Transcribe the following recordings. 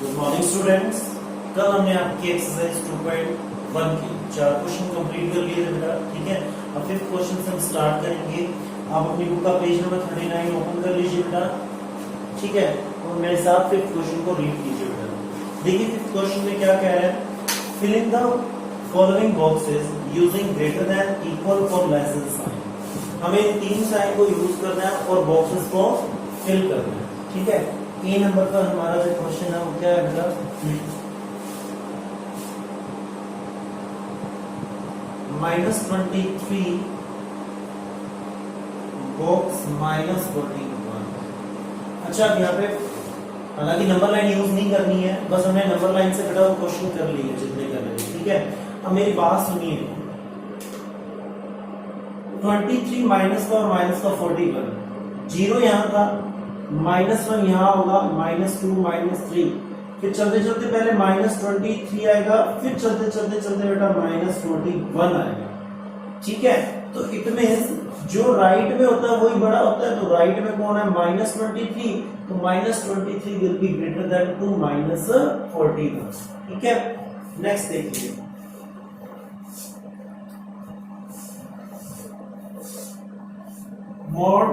Good morning students. कल हमने आपकी एक्सरसाइज 2.1 की 4 क्वेश्चन कंप्लीट कर लिए थे बेटा, ठीक है। अब फिफ्थ क्वेश्चन से हम स्टार्ट करेंगे। आप अपनी बुक का पेज नंबर 39 ओपन कर लीजिए बेटा, ठीक है। और मेरे साथ फिफ्थ क्वेश्चन को रीड कीजिए बेटा। देखिए फिफ्थ क्वेश्चन में क्या कह रहा है, fill in the following boxes using greater than, equal और लेस देन साइन। हमें इन तीन साइन को यूज करना है और बॉक्सेस को फिल करना है, ठीक है। ए नंबर पर हमारा जो क्वेश्चन है वो क्या है बेटा, -23 बॉक्स -41। अच्छा, अब यहाँ पे हालांकि नंबर लाइन यूज नहीं करनी है, बस हमने नंबर लाइन से बेटा वो क्वेश्चन कर लिए जितने कर रहे हैं, ठीक है। अब मेरी बात सुनिए, 23 माइनस का और माइनस का 41, 0 यहाँ था, -1 यहाँ होगा, -2 -3, फिर चलते चलते पहले -23 आएगा, फिर चलते चलते चलते बेटा -41 आएगा, ठीक है। तो इट मींस जो राइट में होता है वही बड़ा होता है, तो राइट में कौन है, -23, तो -23 will be greater than to -41, ठीक है। नेक्स्ट देखिए, मॉड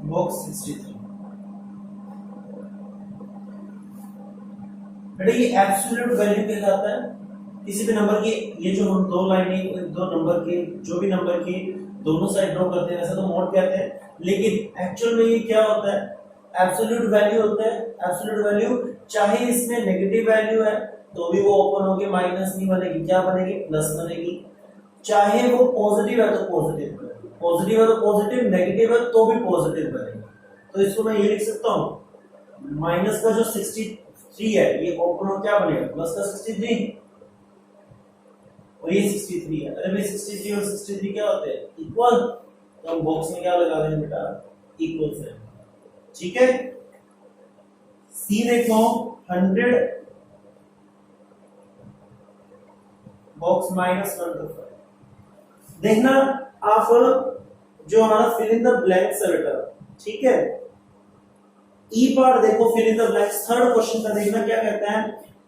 बॉक्स 63। बेटा ये एब्सोल्यूट वैल्यू कहलाता है किसी भी नंबर की। ये जो हम दो लाइनें दो नंबर के जो भी नंबर की दोनों साइड ड्रॉ करते हैं वैसे तो मोड कहते हैं, लेकिन एक्चुअल में ये क्या होता है, एब्सोल्यूट वैल्यू होता है। एब्सोल्यूट वैल्यू चाहे इसमें नेगेटिव वैल्यू है तो भी वो ओपन होके माइनस नहीं बनेगी, क्या बनेगी, प्लस बनेगी। चाहे वो पॉजिटिव है तो पॉजिटिव बनेगी, पॉजिटिव है तो पॉजिटिव, नेगेटिव है तो भी पॉजिटिव बनेगी। तो इसको मैं ये लिख सकता हूँ, माइनस का जो 63 है ये ओपन हो क्या बनेगा, प्लस का 63 और ये 63 है। अरे भाई 63 और 63 क्या होते हैं, इक्वल, तो हम बॉक्स में क्या लगा देंगे बेटा, इक्वल से, ठीक है। सी देखो 100 बॉक्स -125। देखना आप जो हमारा फिल इन द ब्लैंक्स है बेटा, ठीक है। ई पार्ट देखो, fill in the blanks, third question का देखना क्या कहता है,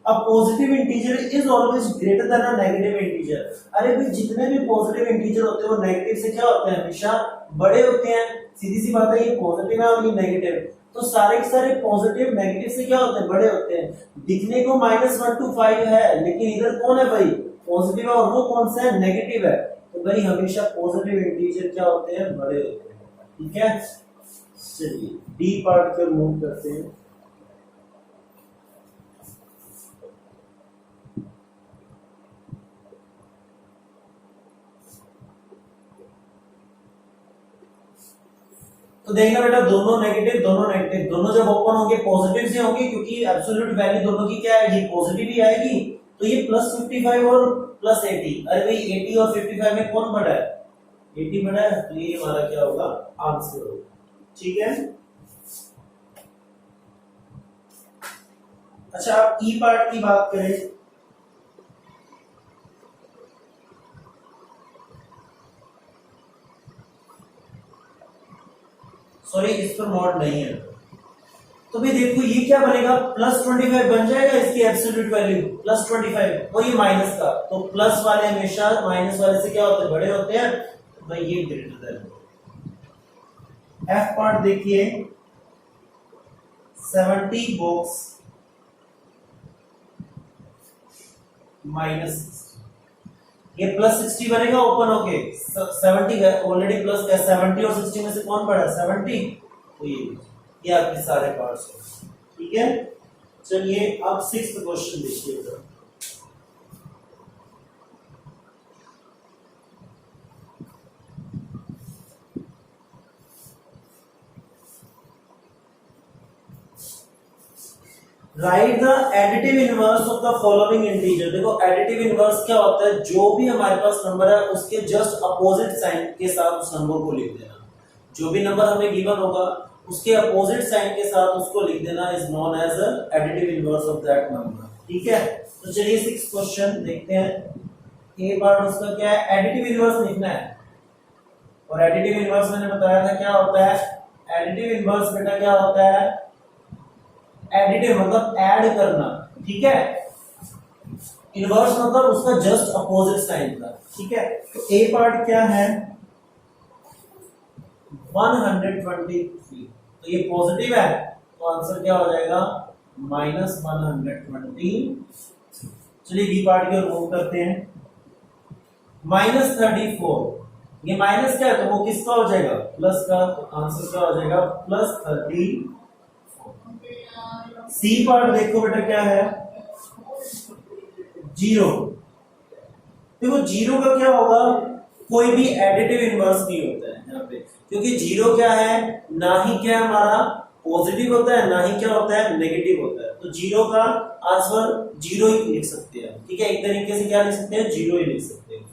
a positive integer is always greater than a negative integer. अरे भाई जितने भी पॉजिटिव इंटीजर होते हैं वो नेगेटिव से क्या होते हैं, हमेशा बड़े होते हैं। सीधी सी बात है, ये पॉजिटिव है और ये नेगेटिव, तो सारे के सारे पॉजिटिव नेगेटिव से क्या होते हैं, बड़े होते हैं। दिखने को -125 है लेकिन इधर कौन है भाई, पॉजिटिव है, और वो कौन सा है, नेगेटिव है। तो भाई हमेशा पॉजिटिव इंटीजर क्या होते हैं, बड़े होते हैं, ठीक है। चलिए डी पार्ट पे मूव करते हैं। तो देखना बेटा, दोनों नेगेटिव दोनों जब ओपन होंगे पॉजिटिव से होंगे, क्योंकि एब्सोल्यूट वैल्यू दोनों की क्या आएगी, पॉजिटिव ही आएगी। तो ये +55 और +80, अरे भाई 80 और 55 में कौन बड़ा है, 80 बड़ा है, तो ये हमारा क्या होगा, आंसर होगा, ठीक है। अच्छा, आप ई पार्ट की बात करें, सॉरी इस पर मॉड नहीं है, तो भाई देखो ये क्या बनेगा, +25 बन जाएगा इसकी एब्सोल्यूट वैल्यू, +25 और ये माइनस का, तो प्लस वाले हमेशा माइनस वाले से क्या होते हैं, बड़े होते हैं, तो भाई ये ग्रेटर देन। एफ पार्ट देखिए, 70 बॉक्स -60, ये +60 बनेगा ओपन होके, 70 ऑलरेडी प्लस का, 70 और 60 में से कौन बड़ा है, 70, तो ये आपके सारे पार्ट्स हैं, ठीक है। चलिए अब सिक्स्थ क्वेश्चन देखिएगा। Right the additive inverse of the following integer. देखो एडिटिव इनवर्स क्या होता है, जो भी हमारे पास नंबर है उसके जस्ट अपोजिट साइन के साथ उस नंबर को लिख देना। जो भी नंबर हमें गिवन होगा उसके अपोजिट साइन के साथ उसको लिख देना is known as additive inverse of that number, ठीक है। तो चलिए 6th क्वेश्चन देखते हैं। ए पार्ट उसका क्या है, एडिटिव इनवर्स लिखना है। और एडिटिव इनवर्स मैंने बताया था क्या होता है, एडिटिव इनवर्स बेटा क्या होता है, एडिटिव मतलब ऐड करना, ठीक है। इनवर्स मतलब उसका जस्ट अपोजिट साइन का, ठीक है। तो ए पार्ट क्या है 123, तो ये पॉजिटिव है, तो आंसर क्या हो जाएगा -120। चलिए बी पार्ट की ओर मूव करते हैं। -34, ये माइनस क्या है तो वो किसका हो जाएगा, प्लस का, तो आंसर क्या हो जाएगा +34। सी पार्ट देखो बेटा क्या है 0। देखो जीरो का क्या होगा, कोई भी एडिटिव इनवर्स नहीं होता है यहाँ पे, क्योंकि जीरो क्या है, ना ही क्या हमारा पॉजिटिव होता है, ना ही क्या होता है नेगेटिव होता है। तो जीरो का आंसर जीरो ही लिख सकते हैं, ठीक है। एक तरीके से क्या लिख सकते हैं, जीरो ही लिख सकते हैं,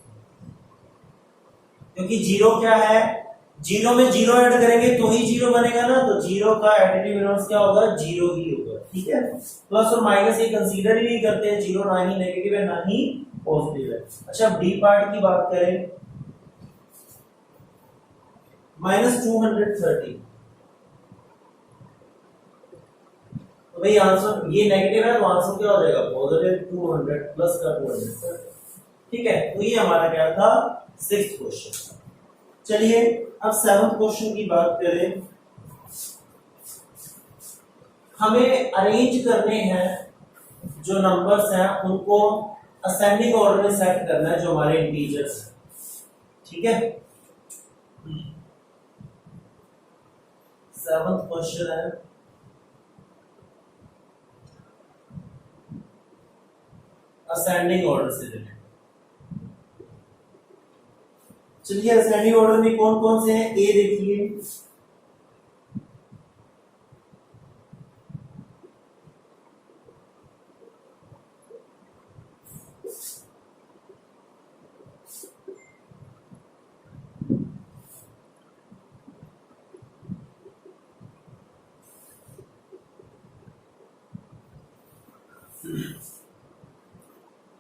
क्योंकि जीरो क्या है, जीरो में जीरो ऐड करेंगे तो ही जीरो बनेगा ना, तो जीरो का एडिटिव इनवर्स क्या होगा, जीरो ही होगा, ठीक है। प्लस और माइनस ये कंसीडर ही नहीं करते हैं, जीरो ना ही नेगेटिव है ना ही पॉजिटिव है। अच्छा डी पार्ट की बात करें, -230, तो भाई आंसर ये नेगेटिव है तो आंसर क्या हो जाएगा पॉजिटिव 200 प्लस का 200, ठीक है। तो ये हमारा क्या था 6th क्वेश्चन। चलिए अब 7th क्वेश्चन की बात करें, हमें अरेंज करने हैं जो नंबर्स हैं उनको असेंडिंग ऑर्डर में सेट करना है, जो हमारे इंटीजर्स हैं, ठीक है। 7th क्वेश्चन है असेंडिंग ऑर्डर से रिलेटेड। चलिए असेंडिंग ऑर्डर में कौन कौन से हैं, ए देखिए,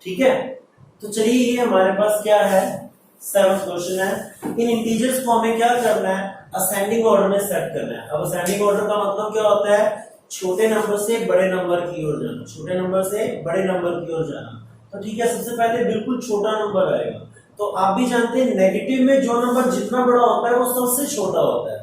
ठीक है। तो चलिए ये हमारे पास क्या है 7th क्वेश्चन है, इन इंटीजर्स को हमें क्या करना है, असेंडिंग ऑर्डर में सेट करना है। अब असेंडिंग ऑर्डर का मतलब क्या होता है, छोटे नंबर से बड़े नंबर की ओर जाना, छोटे नंबर से बड़े नंबर की ओर जाना। तो ठीक है, सबसे पहले बिल्कुल छोटा नंबर आएगा। तो आप भी जानते हैं नेगेटिव में जो नंबर जितना बड़ा होता है वो सबसे छोटा होता है,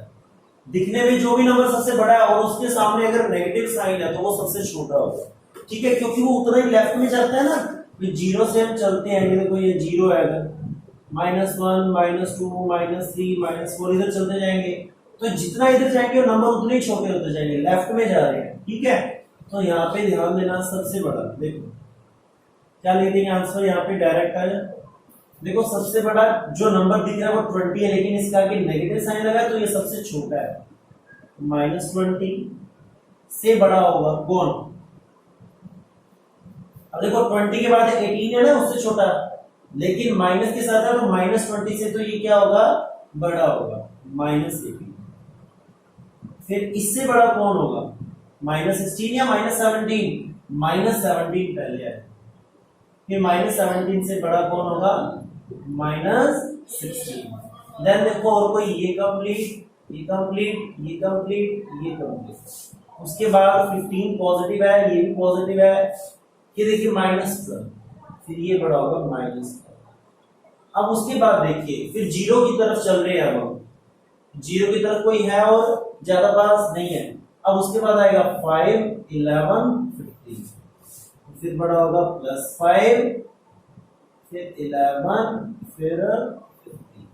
दिखने में जो भी नंबर सबसे बड़ा है और उसके सामने अगर नेगेटिव साइन है तो वो सबसे छोटा होगा, ठीक है, क्योंकि वो उतना ही लेफ्ट में जाता है ना। जीरो से हम चलते हैं, देखो ये जीरो आएगा, -1 -2 -3 -4 इधर चलते जाएंगे, तो जितना इधर जाएंगे वो नंबर उतने ही छोटे होते जाएंगे, लेफ्ट में जा रहे हैं, ठीक है। तो यहाँ पे ध्यान देना सबसे बड़ा, देखो क्या लिख देंगे आंसर यहाँ पे डायरेक्ट आ जाए। देखो सबसे बड़ा जो नंबर दिख रहा है वो 20 है, लेकिन इसका आगे नेगेटिव साइन लगा है तो ये सबसे छोटा है, -20 से बड़ा होगा कौन, अब देखो 20 के बाद 18 है ना उससे छोटा, लेकिन माइनस के साथ है तो -20 से तो ये क्या होगा बड़ा होगा -18। फिर इससे बड़ा कौन होगा -16 या -17, -17 पहले है, फिर -17 से बड़ा कौन होगा -16। देन देखो और कोई ये कंप्लीट ये कंप्लीट ये कंप्लीट ये कंप्लीट, उसके बाद 15 पॉजिटिव है, ये भी पॉजिटिव है, ये देखिए -12, फिर ये बड़ा होगा -12। अब उसके बाद देखिए फिर जीरो की तरफ चल रहे हैं, हम जीरो की तरफ कोई है और ज्यादा पास नहीं है। अब उसके बाद आएगा 5 11 15, फिर बड़ा होगा +5, फिर 11, फिर 15।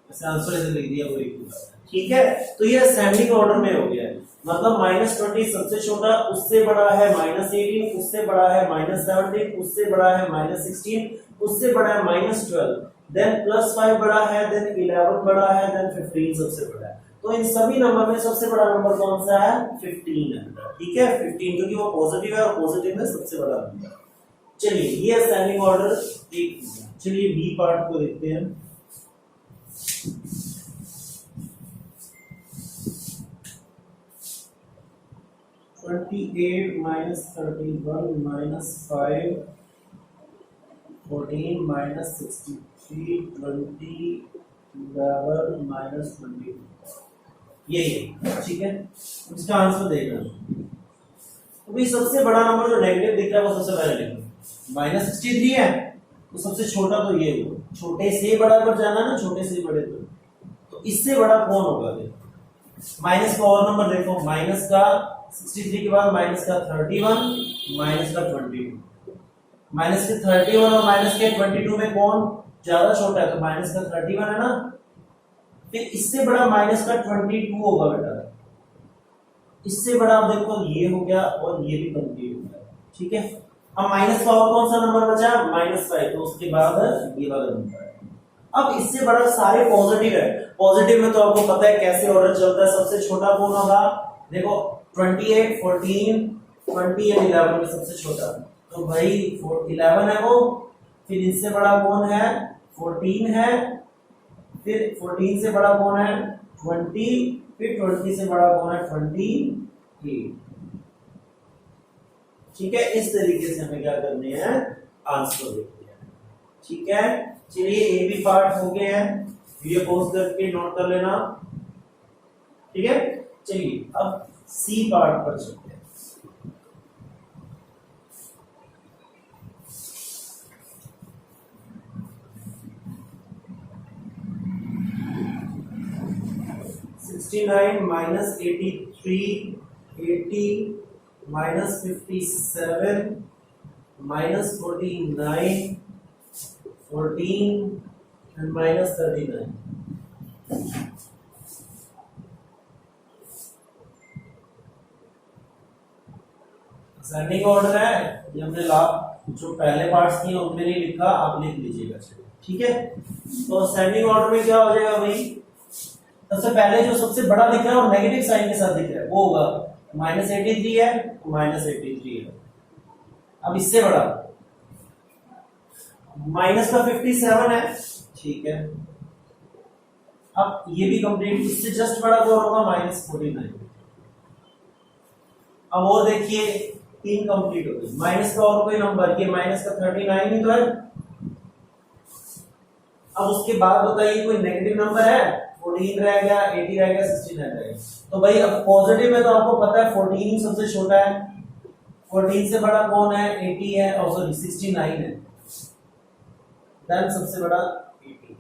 ऐसे आंसर ऐसे लिख दिया वो एक, ठीक है। तो ये असेंडिंग ऑर्डर में हो गया है, मतलब -20 सबसे छोटा, उससे बड़ा है -18, उससे बड़ा है -17, उससे बड़ा है -16, उससे बड़ा है -12, देन +5 बड़ा है, देन 11 बड़ा है, देन 15 सबसे बड़ा है। तो इन सभी नंबर में सबसे बड़ा नंबर कौन सा है 15 है, ठीक है 15, क्योंकि वो पॉजिटिव है और पॉजिटिव में सबसे बड़ा नंबर। चलिए ये असेंडिंग ऑर्डर एक। चलिए बी पार्ट को देखते हैं। -28 -31 -5 14 माइनस 63 20 11 माइनस 22 यही है, ठीक है। इसका आंसर देखना। तो भाई सबसे बड़ा नंबर जो नेगेटिव दिख रहा है वो सबसे पहले लिखो। माइनस 63 है तो सबसे छोटा तो ये होगा, छोटे से बड़ा पर जाना ना, छोटे से बड़े पर। तो इससे बड़ा कौन होगा? माइनस का और नंबर देखो, माइनस का 63 के बाद माइनस का 31 माइनस का 22। माइनस के 31 और माइनस के 22 में कौन ज्यादा छोटा है? तो माइनस का 31 है ना। फिर इससे बड़ा माइनस का 22 होगा बेटा। इससे बड़ा आप देखो ये हो गया और ये भी कंप्लीट हो गया, ठीक है। अब माइनस का और कौन सा नंबर बचा? -5। तो उसके बाद ये वाला नंबर है। अब इससे बड़ा सारे पॉजिटिव है। पॉजिटिव में तो आपको पता है कैसे ऑर्डर चलता है। सबसे छोटा कौन होगा? देखो 28 14 20 और 11 में सबसे छोटा तो भाई 11 है वो। फिर इससे बड़ा कौन है? 14 है। फिर 14 से बड़ा कौन है? 20। फिर 20 से बड़ा कौन है? 28। ठीक है, इस तरीके से हमें क्या करने हैं? आंसर देखने हैं, ठीक है। चलिए ए भी पार्ट हो गए हैं, वीडियो पॉज करके नोट कर लेना, ठीक है। चलिए अब सी पार्ट पर चलते हैं। -69 minus 83 80 minus 57 minus 49 14 and minus 39। Ascending order है ये हमने जो पहले पार्ट्स किए उनमें नहीं लिखा, आप लिख लीजिएगा, ठीक है। तो असेंडिंग ऑर्डर में क्या हो जाएगा भाई? सबसे पहले जो सबसे बड़ा दिख रहा है और नेगेटिव साइन के साथ दिख रहा है वो होगा -83 है, -83 है। अब इससे बड़ा माइनस का 57 है, ठीक है। अब ये भी कंप्लीट। इससे जस्ट बड़ा कौन होगा? -49। अब और देखिए 3 कंप्लीट हो गई। माइनस का और कोई नंबर? ये माइनस का 39 ही तो है। अब उसके बाद बताइए कोई नेगेटिव नंबर है? 14 रह गया, 80 रह गया, 69 रह गया। तो भाई अब पॉजिटिव में तो आपको पता है 14 ही सबसे छोटा है। 14 से बड़ा कौन है? 80 है, और सॉरी 69 है। देन सबसे बड़ा 80।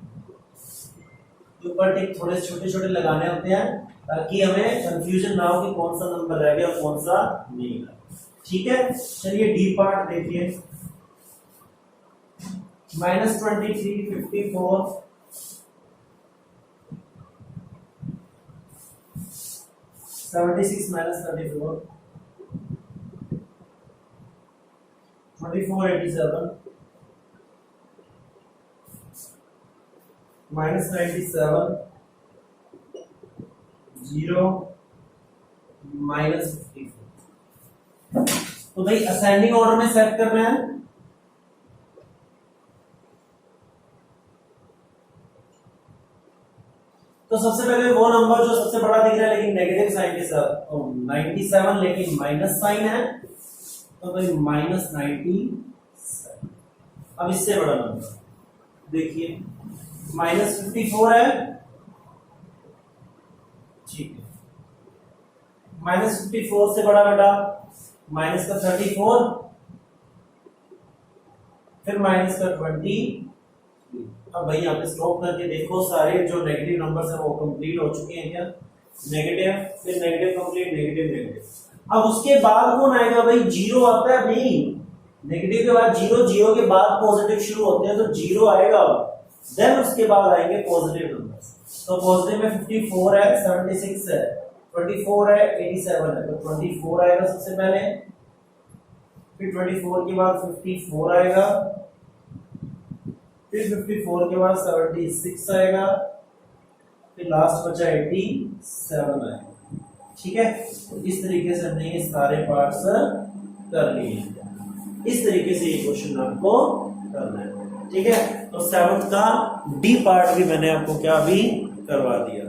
ऊपर टिक थोड़े छोटे छोटे लगाने होते हैं ताकि हमें कंफ्यूजन ना हो कि कौन सा नंबर रह गया और कौन सा नहीं रहा, ठीक है। चलिए डी पार्ट देखिए। -23 54 76 minus 34 24 87 minus 97 0 minus 54। तो भाई असेंडिंग ऑर्डर में सेट करना है। तो सबसे पहले वो नंबर जो सबसे बड़ा दिख रहा है लेकिन नेगेटिव साइन के साथ, तो 97 लेकिन माइनस साइन है, तो भाई -97। अब इससे बड़ा नंबर देखिए -54 है, ठीक है। -54 से बड़ा बेटा माइनस का 34, फिर माइनस का 20। अब भाई यहाँ पे स्टॉप करके देखो सारे जो नेगेटिव नंबर्स हैं वो कंप्लीट हो चुके हैं क्या? नेगेटिव, फिर नेगेटिव कंप्लीट, नेगेटिव नेगेटिव। अब उसके बाद कौन आएगा भाई? जीरो आता है भाई। नेगेटिव के बाद जीरो, जीरो के बाद पॉजिटिव शुरू होते हैं, तो जीरो आएगा। देन उसके बाद आएंगे पॉजिटिव नंबर्स। तो पॉजिटिव में 54 है, 76 है, 24 है, 87 है। तो 24 आएगा सबसे पहले, फिर 24 के बाद 54 आएगा, फिर 54 के बाद 76 आएगा, फिर लास्ट बचा 87 आएगा, ठीक है। तो इस तरीके से हमने ये सारे पार्ट्स कर लिए। इस तरीके से ये क्वेश्चन आपको करना है, ठीक है। तो 7th का डी पार्ट भी मैंने आपको क्या भी करवा दिया,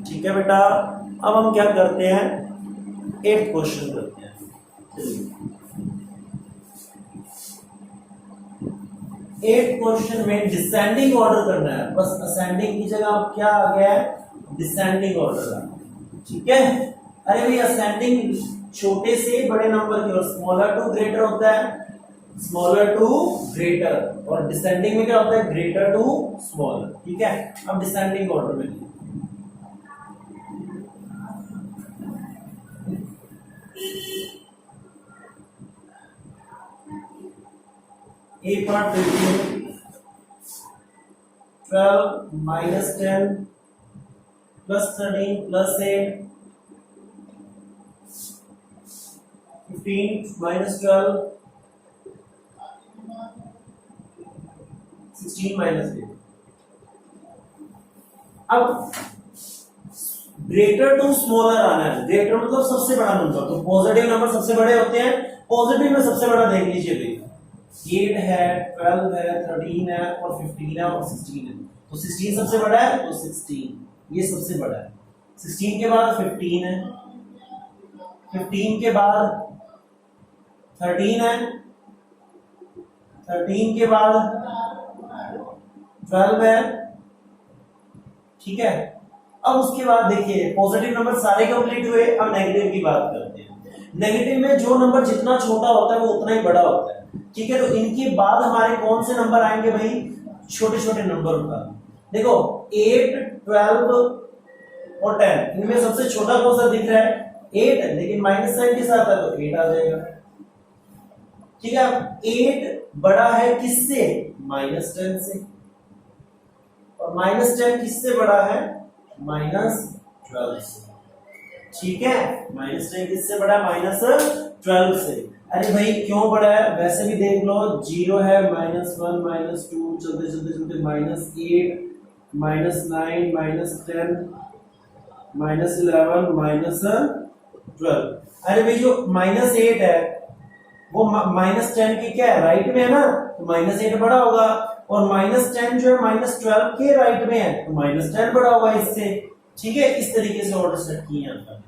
ठीक है बेटा। अब हम क्या करते हैं? 8th क्वेश्चन करते हैं। चलिए 8 क्वेश्चन में डिसेंडिंग ऑर्डर करना है, बस असेंडिंग की जगह अब क्या आ गया है, डिसेंडिंग ऑर्डर आ गया। ठीक है, अरे भाई असेंडिंग छोटे से बड़े नंबर की ओर, स्मॉलर टू ग्रेटर होता है, स्मॉलर टू ग्रेटर, और डिसेंडिंग में क्या होता है, ग्रेटर टू स्मॉलर। ठीक है, अब डिसेंडिंग ऑर्डर में A part 15, 12 minus 10 plus 13 plus 8, 15 minus 12, 16 minus 8। अब ग्रेटर टू स्मॉलर आना है, ग्रेटर मतलब सबसे बड़ा नंबर, तो पॉजिटिव नंबर सबसे बड़े होते हैं, पॉजिटिव में सबसे बड़ा देख लीजिए भाई, 8 है, 12 है, 13 है और 15 है और 16 है, तो 16 सबसे बड़ा है, तो 16 ये सबसे बड़ा है। 16 के बाद 15 है, 15 के बाद 13 है, 13 के बाद 12 है। ठीक है, अब उसके बाद देखिए पॉजिटिव नंबर सारे कंप्लीट हुए, अब नेगेटिव की बात करते हैं। नेगेटिव में जो नंबर जितना छोटा होता है वो उतना ही बड़ा होता है। ठीक है, तो इनके बाद हमारे कौन से नंबर आएंगे भाई, छोटे छोटे नंबर का। देखो 8, 12 और 10, इनमें सबसे छोटा कौन सा दिख रहा है, 8, लेकिन माइनस साइन के साथ है तो 8 आ जाएगा। ठीक है, 8 बड़ा है किससे, -10 से, और -10 किससे बड़ा है, -12 से। ठीक है, -10 किससे बड़ा है, -12 से। अरे भाई क्यों बड़ा है, वैसे भी देख लो, 0 है, -1 -2 चलते चलते चलते -8 -9 -10 -11 -12। अरे भाई जो -8 है वो -10 के क्या है, राइट में है ना, तो -8 बड़ा होगा, और -10 जो है -12 के राइट में है, तो -10 बड़ा होगा इससे। ठीक है, इस तरीके से ऑर्डर सेट किए यहाँ पर।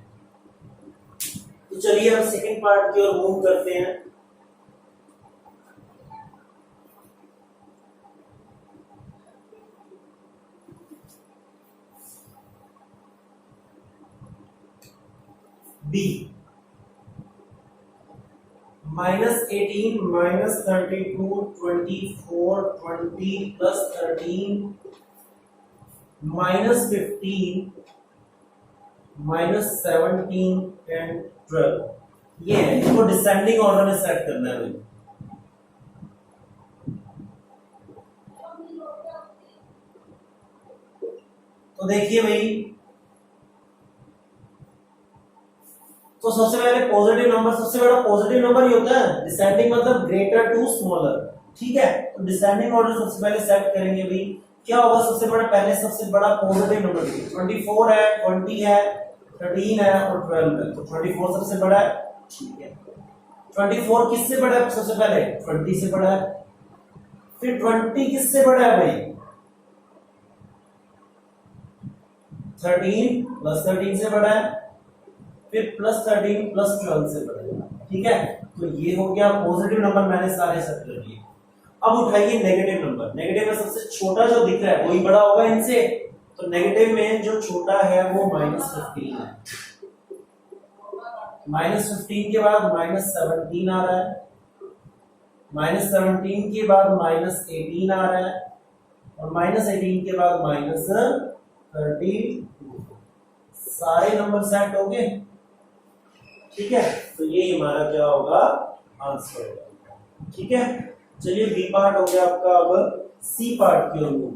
तो चलिए अब सेकंड पार्ट की ओर मूव करते हैं। बी, -18 -32 24 20 plus 13 -15 -17 and 12, ये है, इसको डिसेंडिंग ऑर्डर में सेट करना है भाई। तो देखिए भाई, तो सबसे पहले पॉजिटिव नंबर, सबसे बड़ा पॉजिटिव नंबर ही होता है, डिसेंडिंग मतलब ग्रेटर टू स्मॉलर। ठीक है, तो डिसेंडिंग ऑर्डर सबसे पहले सेट करेंगे भाई, क्या होगा सबसे बड़ा, पहले सबसे बड़ा पॉजिटिव नंबर 24 है, 20 है, 13 है और 12 है, तो 24 सबसे बड़ा है। ठीक है, 24 किससे बड़ा है, सबसे पहले 20 से बड़ा है, फिर 20 किससे बड़ा है भाई, 13 प्लस 13 से बड़ा है, फिर +13 प्लस 12 से बड़ा है। ठीक है, तो ये हो गया पॉजिटिव नंबर, मैंने सारे सेट कर दिए। अब उठाइए नेगेटिव नंबर, नेगेटिव में सबसे छोटा जो दिख रहा है वही बड़ा होगा इनसे, तो नेगेटिव में जो छोटा है वो -15 है, -15 के बाद -17 आ रहा है, -17 के बाद -18 आ रहा है, और -18 के बाद -32, सारे नंबर सेट हो गए। ठीक है, तो ये हमारा क्या होगा, आंसर होगा। ठीक है, चलिए बी पार्ट हो गया आपका, अब सी पार्ट की ओर मूव।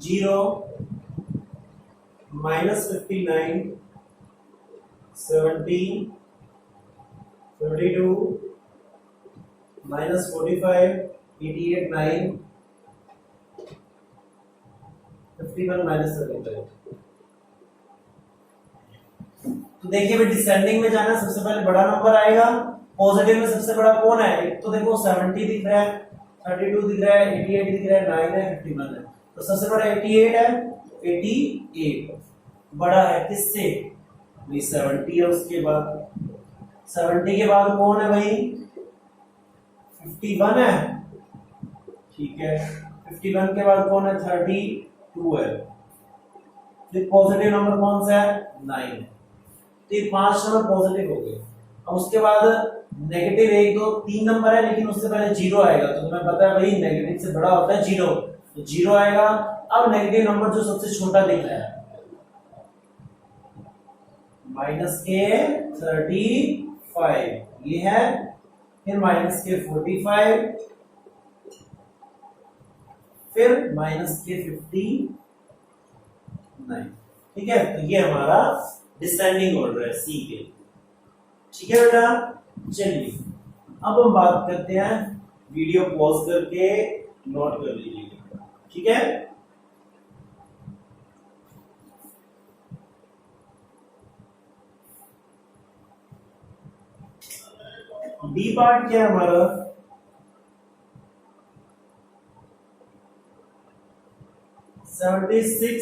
0 -59 17 32 -45 88 9 51 -35। तो देखिए भाई डिसेंडिंग में जाना, सबसे पहले बड़ा नंबर आएगा, पॉजिटिव में सबसे बड़ा कौन है, एक तो देखो 70 दिख रहा है, 32 दिख रहा है, 88 दिख रहा है, 9 है, 51 है, तो सबसे बड़ा 88 है, 88 बड़ा है किससे? भाई 70 है उसके बाद। 70 के बाद कौन है भाई? 51 है, ठीक है। 51 के बाद कौन है? 32 है। फिर पॉजिटिव नंबर कौन सा है? 9 है। तो ये 5 नंबर पॉजिटिव हो गए। अब उसके बाद नेगेटिव 1 2 3 नंबर है, लेकिन उससे पहले जीरो आएगा। तो तुम्हें पता है भाई नेगेटिव से बड़ा होता है जीरो, तो जीरो आएगा। अब नेगेटिव नंबर जो सबसे छोटा दिख रहा है माइनस के 35 ये है, फिर माइनस के 45, फिर माइनस के 59, ठीक है। तो ये हमारा डिसेंडिंग ऑर्डर है सी के, ठीक है बेटा। चलिए अब हम बात करते हैं, वीडियो पॉज करके नोट कर लीजिएगा, ठीक है। डी पार्ट क्या है हमारा? -6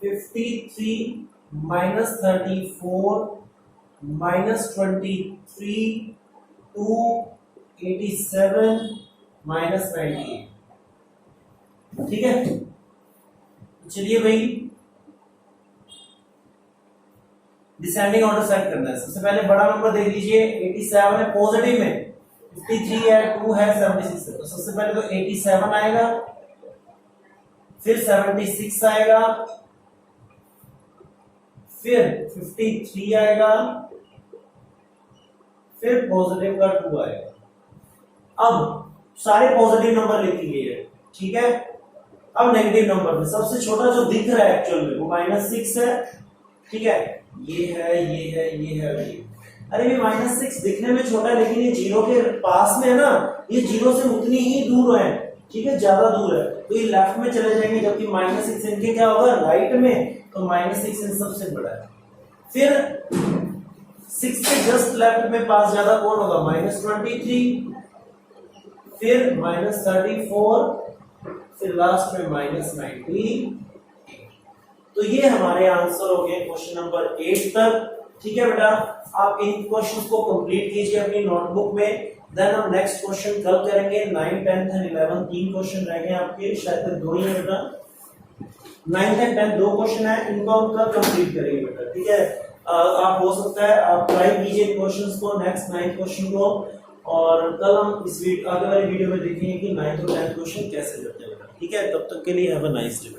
53 -34 -23 287 -98, ठीक है। चलिए भाई डिसेंडिंग ऑर्डर सेट करना है। सबसे पहले बड़ा नंबर देख लीजिए, 87 है पॉजिटिव में, 53 है, 2 है, 76 है। तो सबसे पहले तो 87 आएगा, फिर 76 आएगा, फिर 53 आएगा, फिर पॉजिटिव का 2 आएगा। अब सारे पॉजिटिव नंबर लिख लिए, ठीक है। अब नेगेटिव नंबर में सबसे छोटा जो दिख रहा है एक्चुअल में वो -6 है, ठीक है। ये है, ये है, ये है, ये। अरे ये -6 दिखने में छोटा है, लेकिन ये जीरो के पास में है ना, ये जीरो से उतनी ही दूर है, ठीक है, ज्यादा दूर है। तो ये लेफ्ट में चले जाएंगे, जबकि -6 इनके क्या होगा? राइट में। तो -6 इन सबसे बड़ा है। फिर 6 के जस्ट लेफ्ट में पास ज्यादा कौन होगा? -23, फिर -34, फिर लास्ट में -90। तो ये हमारे आंसर हो गए क्वेश्चन नंबर 8 तक, ठीक है बेटा। आप इन क्वेश्चंस को कंप्लीट कीजिए अपनी नोटबुक में। देन हम नेक्स्ट क्वेश्चन कल करेंगे। 9 10 एंड 11 तीन क्वेश्चन रह गए आपके, शायद दो ही है बेटा। 9 एंड 10 दो क्वेश्चन है, इनको हम कल कंप्लीट करेंगे बेटा, ठीक है। आप हो सकता है आप ट्राई कीजिए क्वेश्चंस को, नेक्स्ट 9th क्वेश्चन को, और कल हम इस आगे वाली वीडियो में देखेंगे कि 9th और 10th क्वेश्चन कैसे करते हैं बेटा, ठीक है। तब तक के लिए हैव अ नाइस डे।